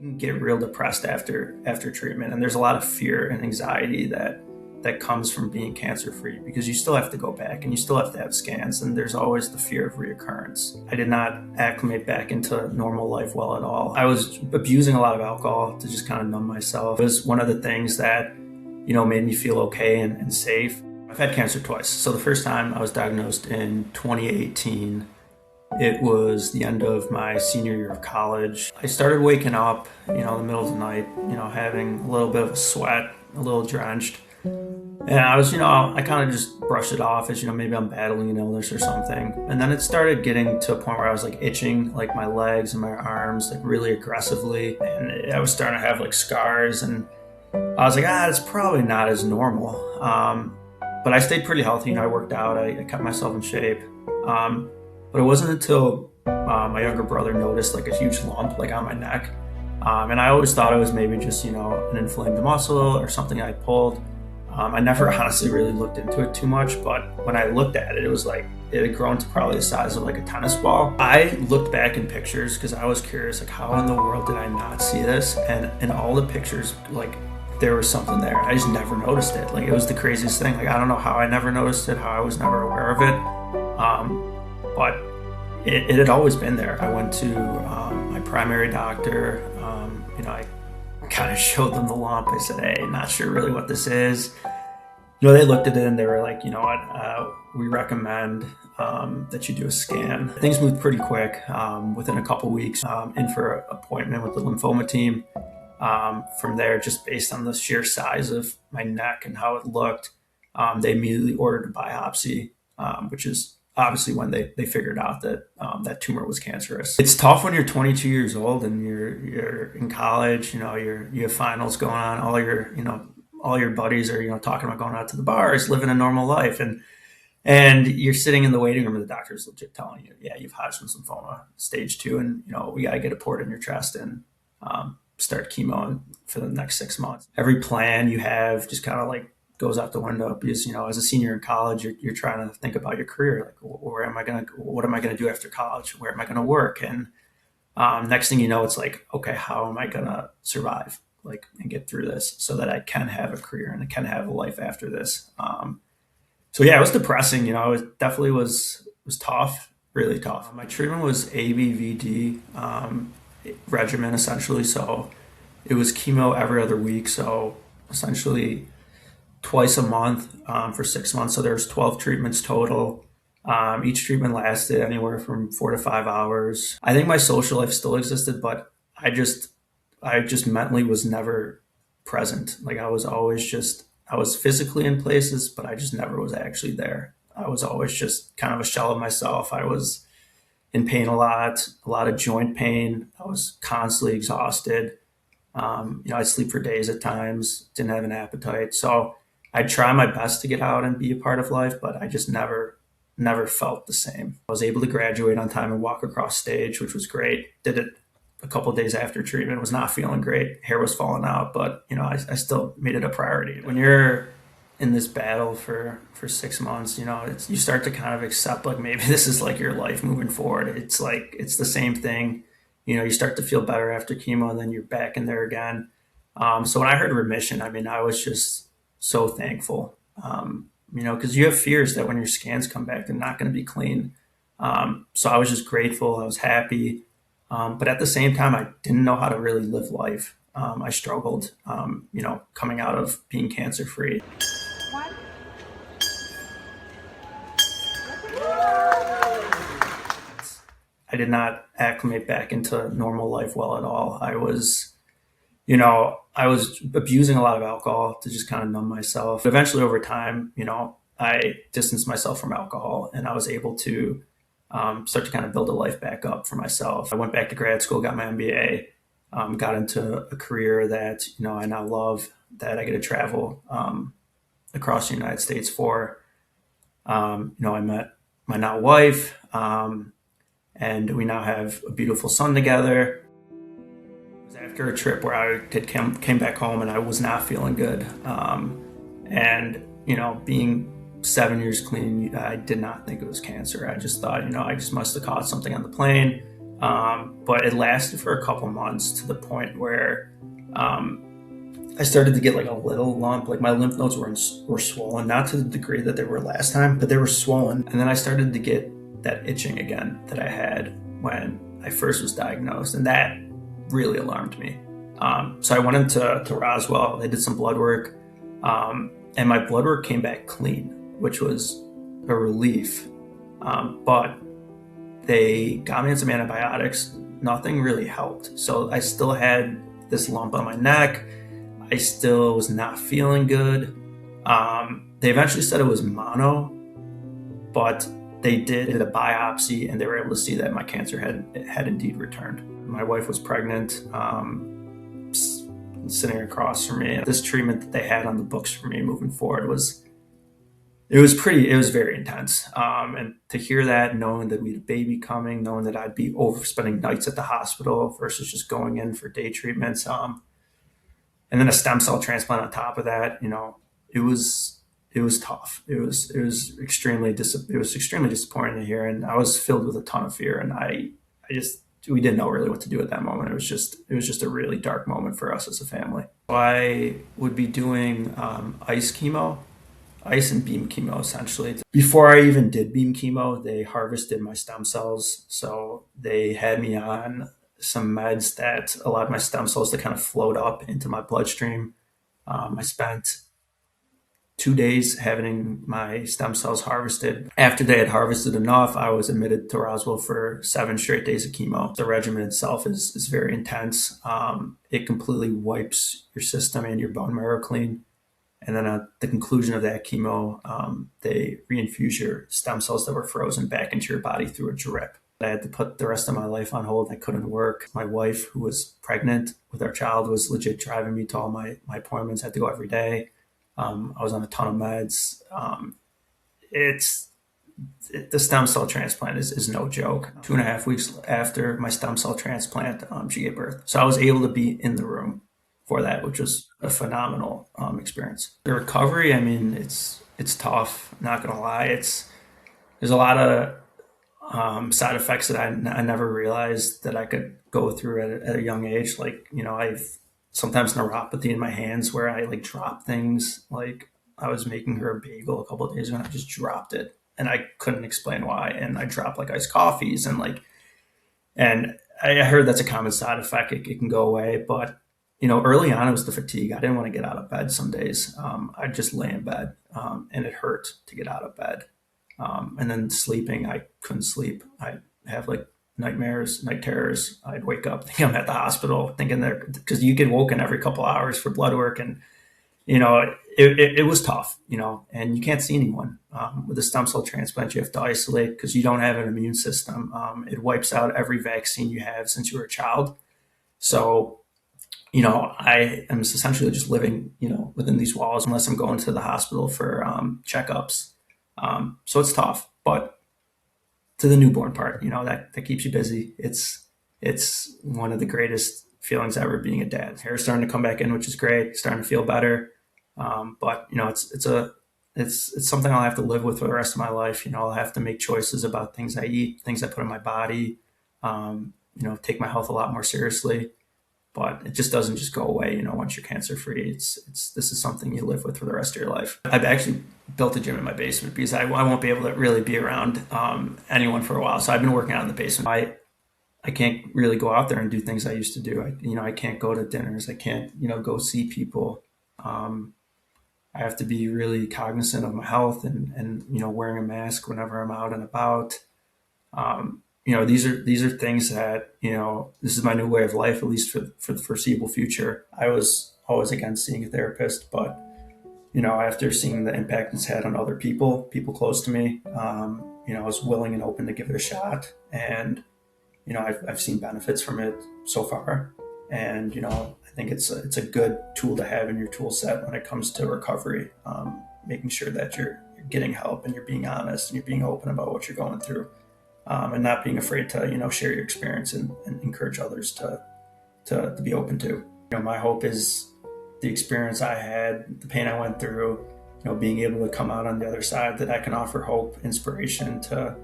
can get real depressed after treatment, and there's a lot of fear and anxiety that comes from being cancer-free, because you still have to go back and you still have to have scans, and there's always the fear of reoccurrence. I did not acclimate back into normal life well at all. I was abusing a lot of alcohol to just kind of numb myself. It was one of the things that, made me feel okay and safe. I've had cancer twice. So the first time I was diagnosed in 2018. It was the end of my senior year of college. I started waking up, in the middle of the night, having a little bit of a sweat, a little drenched. And I was, I kind of just brushed it off as, maybe I'm battling an illness or something. And then it started getting to a point where I was like itching, like my legs and my arms, like really aggressively. And I was starting to have like scars, and I was like, it's probably not as normal. But I stayed pretty healthy. I worked out, I kept myself in shape. But it wasn't until my younger brother noticed like a huge lump like on my neck. And I always thought it was maybe just, an inflamed muscle or something I pulled. I never honestly really looked into it too much, but when I looked at it, it was like, it had grown to probably the size of like a tennis ball. I looked back in pictures because I was curious, like how in the world did I not see this? And in all the pictures, like there was something there. I just never noticed it. Like it was the craziest thing. Like I don't know how I never noticed it, how I was never aware of it. But it had always been there. I went to my primary doctor. I kind of showed them the lump. I said, hey, not sure really what this is. They looked at it and they were like, we recommend that you do a scan. Things moved pretty quick. Within a couple weeks, in for an appointment with the lymphoma team. From there, just based on the sheer size of my neck and how it looked, they immediately ordered a biopsy, which is obviously when they figured out that that tumor was cancerous. It's tough when you're 22 years old and you're in college. You have finals going on. All your buddies are talking about going out to the bars, living a normal life, and you're sitting in the waiting room and the doctor's legit telling you, yeah, you've Hodgkin's lymphoma stage 2, and we got to get it poured in your chest and start chemo for the next 6 months. Every plan you have just kind of like goes out the window, because as a senior in college, you're trying to think about your career, like what am I going to do after college, where am I going to work, and next thing you know, it's like, okay, how am I going to survive and get through this so that I can have a career and I can have a life after this. So yeah, it was depressing. It definitely was tough, really tough. My treatment was ABVD regimen essentially, so it was chemo every other week, so essentially twice a month for 6 months. So there's 12 treatments total. Each treatment lasted anywhere from 4 to 5 hours. I think my social life still existed, but I just mentally was never present. Like I was physically in places, but I just never was actually there. I was always just kind of a shell of myself. I was in pain a lot of joint pain. I was constantly exhausted. I'd sleep for days at times, didn't have an appetite. So I'd try my best to get out and be a part of life, but I just never felt the same. I was able to graduate on time and walk across stage, which was great. Did it a couple of days after treatment. Was not feeling great. Hair was falling out, but I still made it a priority. When you're in this battle for 6 months, you start to kind of accept like maybe this is like your life moving forward. It's like it's the same thing. You start to feel better after chemo, and then you're back in there again. So when I heard remission, I was just so thankful, because you have fears that when your scans come back, they're not going to be clean. So I was just grateful. I was happy. But at the same time, I didn't know how to really live life. I struggled, coming out of being cancer-free. I did not acclimate back into normal life well at all. I was abusing a lot of alcohol to just kind of numb myself. Eventually, over time, I distanced myself from alcohol, and I was able to start to kind of build a life back up for myself. I went back to grad school, got my MBA, got into a career that, I now love, that I get to travel across the United States for. I met my now wife, and we now have a beautiful son together. It was after a trip where I came back home and I was not feeling good. And, being 7 years clean, I did not think it was cancer. I just thought, I just must have caught something on the plane. But it lasted for a couple months to the point where I started to get like a little lump. Like my lymph nodes were swollen, not to the degree that they were last time, but they were swollen. And then I started to get that itching again that I had when I first was diagnosed, and that really alarmed me. So I went into Roswell. They did some blood work, and my blood work came back clean, which was a relief. But they got me on some antibiotics. Nothing really helped. So I still had this lump on my neck. I still was not feeling good. They eventually said it was mono, but they did a biopsy and they were able to see that my cancer had indeed returned. My wife was pregnant, sitting across from me. This treatment that they had on the books for me moving forward was very intense. And to hear that, knowing that we had a baby coming, knowing that I'd be overspending nights at the hospital versus just going in for day treatments, and then a stem cell transplant on top of that, it was tough. It was extremely disappointing to hear, and I was filled with a ton of fear, and we didn't know really what to do at that moment. It was just a really dark moment for us as a family. I would be doing ice and beam chemo essentially. Before I even did beam chemo, they harvested my stem cells, so they had me on some meds that allowed my stem cells to kind of float up into my bloodstream. I spent 2 days having my stem cells harvested. After they had harvested enough, I was admitted to Roswell for 7 straight days of chemo. The regimen itself is very intense. It completely wipes your system and your bone marrow clean. And then at the conclusion of that chemo, they reinfuse your stem cells that were frozen back into your body through a drip. I had to put the rest of my life on hold. I couldn't work. My wife, who was pregnant with our child, was legit driving me to all my appointments. I had to go every day. I was on a ton of meds. The stem cell transplant is no joke. 2.5 weeks after my stem cell transplant, she gave birth. So I was able to be in the room for that, which was a phenomenal experience. The recovery, I mean, it's tough. Not gonna lie, there's a lot of side effects that I never realized that I could go through at a young age. Like, I've sometimes neuropathy in my hands where I like drop things. Like I was making her a bagel a couple of days ago and I just dropped it and I couldn't explain why. And I dropped like iced coffees and I heard that's a common side effect. It can go away, but early on it was the fatigue. I didn't want to get out of bed some days. I'd just lay in bed and it hurt to get out of bed. And then sleeping, I couldn't sleep. I'd have like nightmares, night terrors. I'd wake up thinking I'm at the hospital, thinking because you get woken every couple hours for blood work. And, it was tough, and you can't see anyone. With a stem cell transplant, you have to isolate because you don't have an immune system. It wipes out every vaccine you have since you were a child. So, I am essentially just living, within these walls unless I'm going to the hospital for checkups. So it's tough, but to the newborn part, that keeps you busy. It's one of the greatest feelings ever, being a dad. Hair's starting to come back in, which is great. Starting to feel better. But it's something I'll have to live with for the rest of my life. I'll have to make choices about things I eat, things I put in my body, take my health a lot more seriously. But it just doesn't just go away, once you're cancer free. This is something you live with for the rest of your life. I've actually built a gym in my basement because I won't be able to really be around anyone for a while. So I've been working out in the basement. I can't really go out there and do things I used to do. I can't go to dinners. I can't, go see people. I have to be really cognizant of my health and wearing a mask whenever I'm out and about. These are things that, this is my new way of life, at least for the foreseeable future. I was always against seeing a therapist, but, after seeing the impact it's had on other people close to me, I was willing and open to give it a shot. And, I've seen benefits from it so far. And, I think it's a good tool to have in your tool set when it comes to recovery, making sure that you're getting help and you're being honest and you're being open about what you're going through. And not being afraid to, share your experience and encourage others to be open to. My hope is the experience I had, the pain I went through, being able to come out on the other side, that I can offer hope, inspiration to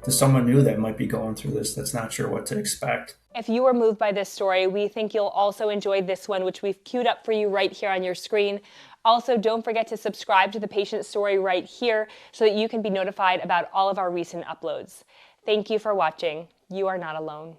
to someone new that might be going through this, that's not sure what to expect. If you were moved by this story, we think you'll also enjoy this one, which we've queued up for you right here on your screen. Also, don't forget to subscribe to the patient story right here so that you can be notified about all of our recent uploads. Thank you for watching. You are not alone.